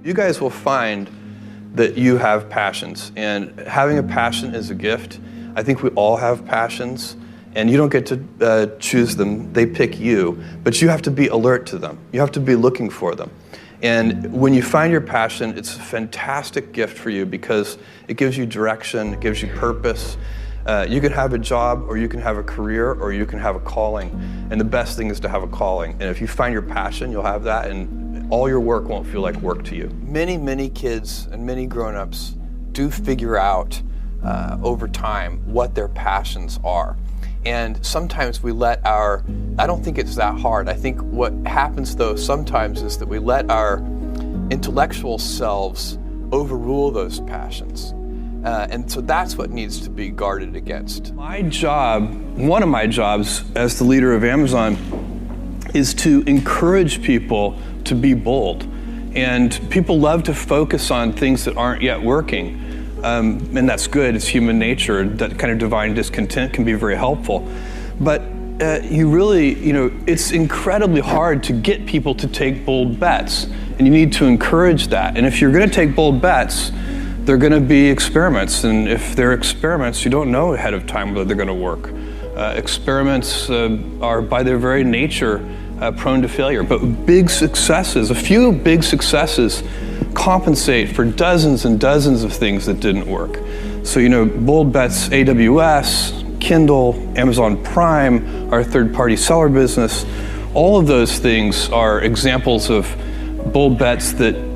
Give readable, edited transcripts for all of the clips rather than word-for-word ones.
You guys will find that you have passions, and having a passion is a gift. I think we all have passions, and you don't get to choose them. They pick you, but you have to be alert to them. You have to be looking for them. And when you find your passion, it's a fantastic gift for you because it gives you direction, it gives you purpose. You can have a job, or you can have a career, or you can have a calling. And the best thing is to have a calling. And if you find your passion, you'll have that, and all your work won't feel like work to you. Many kids and many grown-ups do figure out over time what their passions are. And sometimes we let I don't think it's that hard. I think what happens though sometimes is that we let our intellectual selves overrule those passions. And so that's what needs to be guarded against. My job, one of my jobs as the leader of Amazon, is to encourage people to be bold. And people love to focus on things that aren't yet working. And that's good, it's human nature. That kind of divine discontent can be very helpful. But it's incredibly hard to get people to take bold bets. And you need to encourage that. And if you're gonna take bold bets, they're going to be experiments, and if they're experiments, you don't know ahead of time whether they're going to work. Experiments are by their very nature prone to failure, but a few big successes compensate for dozens and dozens of things that didn't work. So, bold bets, AWS, Kindle, Amazon Prime, our third-party seller business, all of those things are examples of bold bets that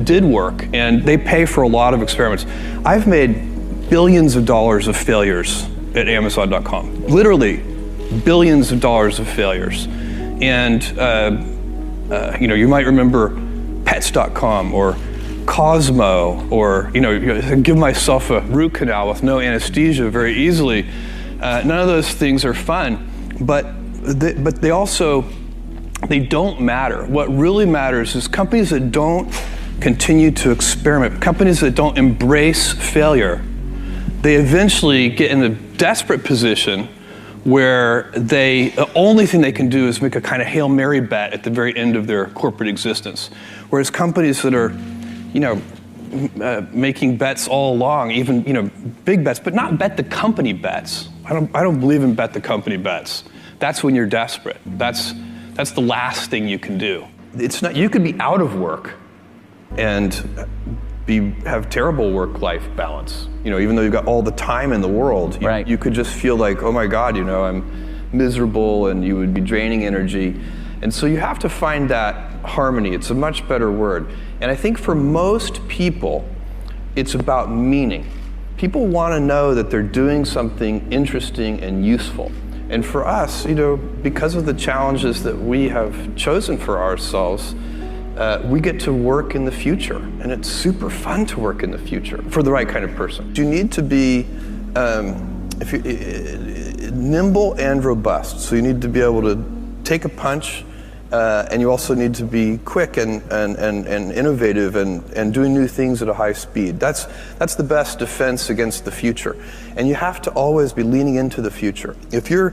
did work, and they pay for a lot of experiments. I've made billions of dollars of failures at Amazon.com. Literally, billions of dollars of failures. And you might remember Pets.com or Cosmo, or give myself a root canal with no anesthesia very easily. None of those things are fun, but they don't matter. What really matters is companies that don't continue to experiment, companies that don't embrace failure, they eventually get in a desperate position where the only thing they can do is make a kind of Hail Mary bet at the very end of their corporate existence. Whereas companies that are, making bets all along, even, big bets, but not bet the company bets. I don't believe in bet the company bets. That's when you're desperate. That's the last thing you can do. It's not. You could be out of work and have terrible work-life balance. Even though you've got all the time in the world, you could just feel like, oh my God, I'm miserable, and you would be draining energy. And so you have to find that harmony. It's a much better word. And I think for most people, it's about meaning. People want to know that they're doing something interesting and useful. And for us, because of the challenges that we have chosen for ourselves, we get to work in the future. And it's super fun to work in the future for the right kind of person. You need to be nimble and robust. So you need to be able to take a punch, and you also need to be quick and innovative and doing new things at a high speed. That's the best defense against the future. And you have to always be leaning into the future. If you're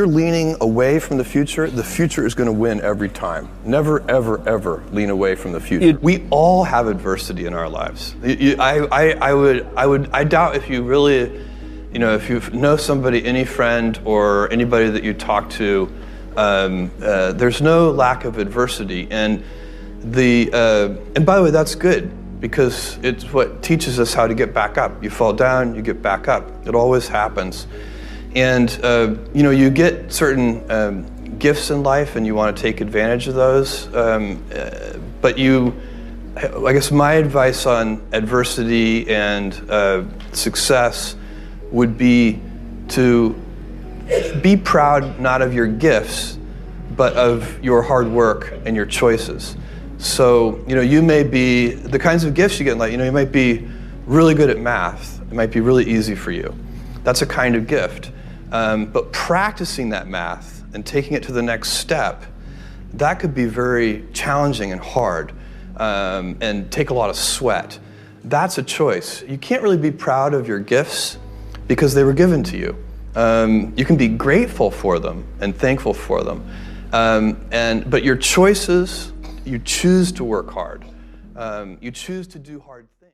leaning away from the future is going to win every time. Never, ever, ever lean away from the future. We all have adversity in our lives. I doubt if you really, if you know somebody, any friend or anybody that you talk to, there's no lack of adversity, and by the way, that's good, because it's what teaches us how to get back up. You fall down, you get back up. It always happens. And you get certain gifts in life, and you want to take advantage of those. But I guess my advice on adversity and success would be to be proud not of your gifts, but of your hard work and your choices. So, you may be, the kinds of gifts you get in life, you might be really good at math. It might be really easy for you. That's a kind of gift. But practicing that math and taking it to the next step, that could be very challenging and hard, and take a lot of sweat. That's a choice. You can't really be proud of your gifts because they were given to you. You can be grateful for them and thankful for them. But your choices you choose to work hard. You choose to do hard things.